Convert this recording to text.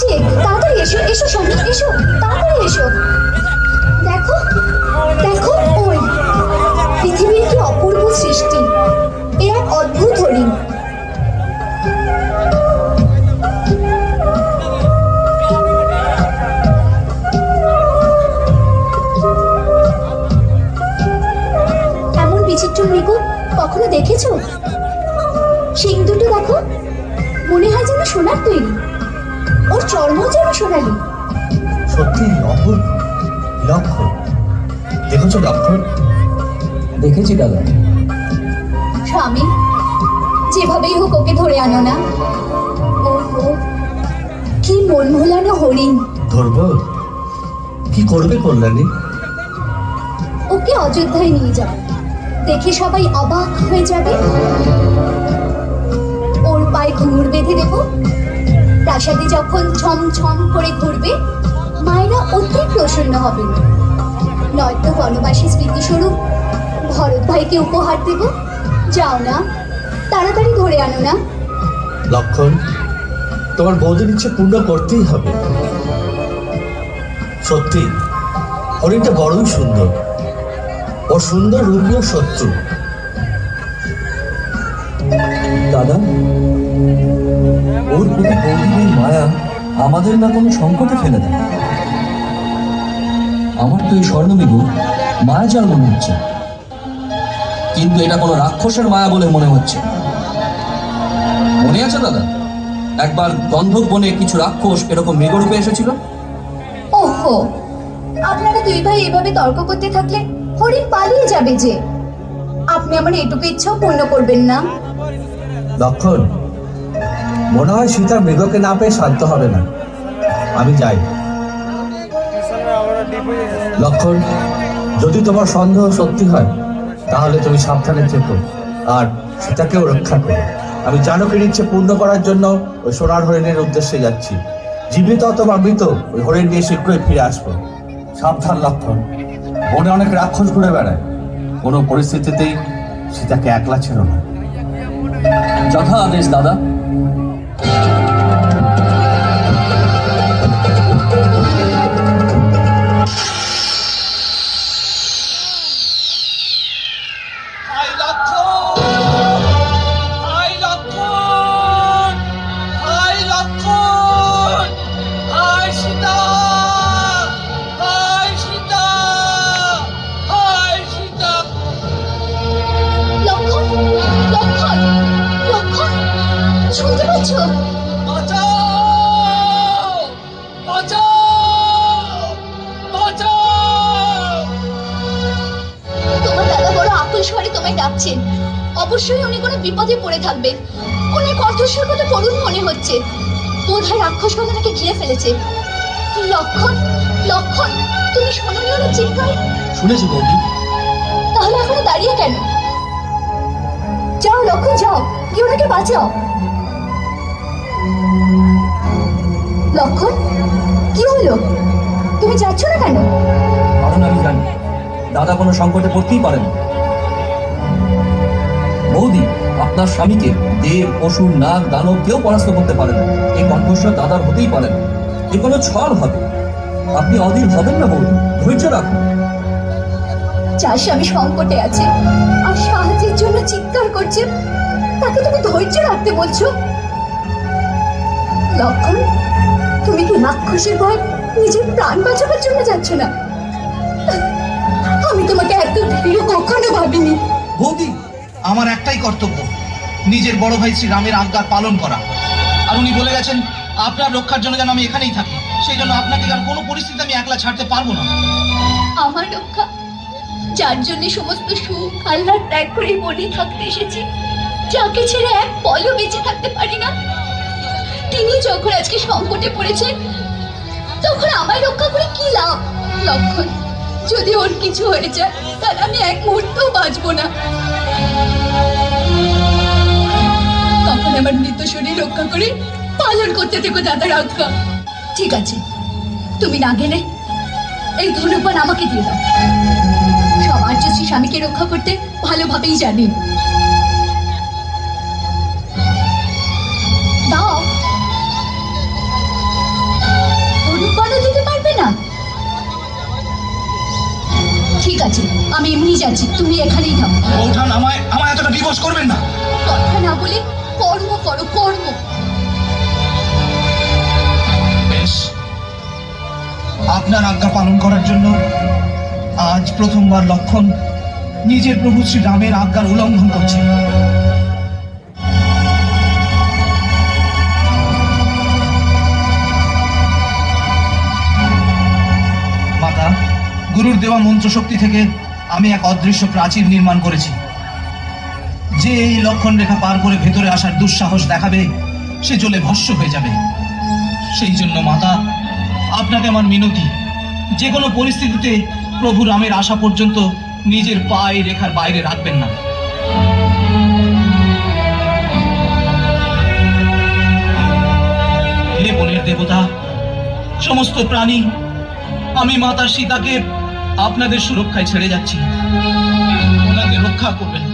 আছে, তাড়াতাড়ি এসো, এসো স্বামী, এসো, তাড়াতাড়ি এসো। দেখো দেখো, ওই পৃথিবীর কি অপূর্ব সৃষ্টি, এ এক অদ্ভুত হরিণ। এমন বিচিত্র মৃগ কখনো দেখেছো? শিং দুটো দেখো, মনে হয় যেন সোনার তৈরি, ওর চর্ম যেন সোনালি। সত্যি অপূর্ব, লক্ষণ। দেখেছো লক্ষণ? দেখেছি দাদা। স্বামী, যেভাবেই হোক ওকে ধরে আনো না। ওহো, কি মন ভোলানো হরিণ। ধরবো? কি করবে কল্যাণী? ওকে অযোধ্যায় নিয়ে যাও, দেখে সবাই অবাক হয়ে যাবে। ওর পায়ে ঘুঙুর বেঁধে দেব, প্রাসাদে যখন ছম ছম করে ঘুরবে মায়েরা অতি প্রসন্ন হবেন। নয়তো বনবাসী স্মৃতিস্বরূপ ভরত ভাইকে উপহার দেব। যাও না, তাড়াতাড়ি ধরে আনো না। লক্ষণ, তোমার বৌদির ইচ্ছে পূর্ণ করতেই হবে। সত্যি হরিণটা বড়ই সুন্দর, ও সুন্দর রূপীয় শত্রু। দাদা, ওর প্রতি বৌদির মায়া আমাদের না কোনো সংকটে ফেলে দেয়। আমার তো এই স্বর্ণমৃগ মায়াজাল মনে হচ্ছে, কিন্তু এটা কোনো রাক্ষসের মায়া বলে মনে হচ্ছে। মনে আছে দাদা, একবার গন্ধব বনে কিছু রাক্ষস এরকম মৃগরূপে এসেছিল? ওহো, আপনারা দুই ভাই এভাবে তর্ক করতে থাকলে হরিণ পালিয়ে যাবে যে। আপনি আমার এটুকু ইচ্ছাও পূর্ণ করবেন না। লক্ষণ, মনে হয় সীতার মৃগকে না পেয়ে শান্ত হবে না। আমি যাই। লক্ষণ, যদি তোমার সন্দেহ সত্যি হয় তাহলে তুমি সাবধানে থেকো আর সীতাকেও রক্ষা করো। আমি জানকের ইচ্ছে পূর্ণ করার জন্য ওই সোনার হরিণের উদ্দেশ্যে যাচ্ছি। জীবিত অথবা মৃত ওই হরিণ নিয়ে শীঘ্রই ফিরে আসবো। সাবধান লক্ষণ, বনে অনেক রাক্ষস ঘুরে বেড়ায়। কোনো পরিস্থিতিতেই সীতাকে একলা ছেড়ো না। যথা আদেশ দাদা। লক্ষণ, লক্ষণ, লক্ষণ, শুনতে পাচ্ছ? তোমার দাদা বড় আকুল স্বরে তোমায় ডাকছেন। অবশ্যই উনি কোনো বিপদে পড়ে থাকবেন। উনি কণ্ঠস্বর কত করুণ মনে হচ্ছে। বোধহয় রাক্ষস ওনাকে ঘিরে ফেলেছে। লক্ষণ, লক্ষণ, তুমি শোনোনি ওনার চিৎকার? শুনেছি বৌদি। তাহলে এখনো দাঁড়িয়ে কেন? যাও লক্ষণ, যাও, গিয়ে ওনাকে বাঁচাও। লক্ষণ, কি হলো? তুমি যাচ্ছ না কেন? কারণ আমি জানি দাদা কোনো সংকটে পড়তেই পারেন। বৌদি, আপনার স্বামীকে দেব, পশু, নাগ, দানব কেউ পরাস্ত করতে পারে না। এই কণ্ঠস্বর দাদার হতেই পারে না। এ কোনো ছল হবে। আপনি অধীর হবেন না বৌদি, ধৈর্য রাখুন। যার স্বামী সংকটে আছে আর সাহায্যের জন্য চিৎকার করছে, তাকে তুমি ধৈর্য রাখতে বলছো? লক্ষণ, তুমি কি রাক্ষসের ভয় নিজের প্রাণ বাঁচাবার জন্য যাচ্ছ না? আমি তোমাকে এত ভীরু কখনো ভাবিনি। বৌদি, আমার একটাই কর্তব্য, নিজের বড় ভাই শ্রী রামের আজ্ঞা পালন করা। আর উনি বলে গেছেন আপনার রক্ষার জন্য যেন আমি এখানেই থাকি। সেই জন্য আপনাকে আর কোনো পরিস্থিতি আমি একলা ছাড়তে পারবো না। আমার রক্ষা, যার জন্য সমস্ত সুখ আল্লাহ ত্যাগ করে বনে থাকতে এসেছি, যাকে ছেড়ে এক পলও বেঁচে থাকতে পারি না, তিনি যখন আজকে সংকটে পড়েছেন তখন আমায় রক্ষা করে কি লাভ? লক্ষণ, যদি ওর কিছু হয়ে যায় তাহলে আমি এক মুহূর্তও বাঁচবো না। তখন আমার মৃত শরীর রক্ষা করে পালন করতে থেকো দাদার আজ্ঞা। ঠিক আছে, তুমি না গেলে এই ধনুপান আমাকে দিয়ে দাও। সবার যে শ্রী স্বামীকে রক্ষা করতে ভালোভাবেই জানেন। দাও। আছে, আমি এমনি যাচ্ছি, তুমি এখানেই থাকো। বৌঠান, আমায় এতটা বিবশ করবেন না। কথা না বলে কর্ম করো, কর্ম। বেশ, আপনার আজ্ঞা পালন করার জন্য আজ প্রথমবার লক্ষণ নিজের প্রভু শ্রী রামের আজ্ঞার উল্লঙ্ঘন করছে। মাতা, গুরুর দেওয়া মন্ত্র শক্তি থেকে আমি এক অদৃশ্য প্রাচীর নির্মাণ করেছি। যে এই লক্ষণ রেখা পার করে ভেতরে আসার দুঃসাহস দেখাবে, সে জ্বলে ভস্ম হয়ে যাবে। সেই জন্য মাতা, আপনাকে আমার মিনতি, যে কোনো পরিস্থিতিতে প্রভু রামের আসা পর্যন্ত নিজের পায়ে রেখার বাইরে রাখবেন না। হে বনের দেবতা, সমস্ত প্রাণী, আমি মাতা সীতাকে আপনাদের সুরক্ষায় ছেড়ে যাচ্ছি। ওনাকে রক্ষা করবেন।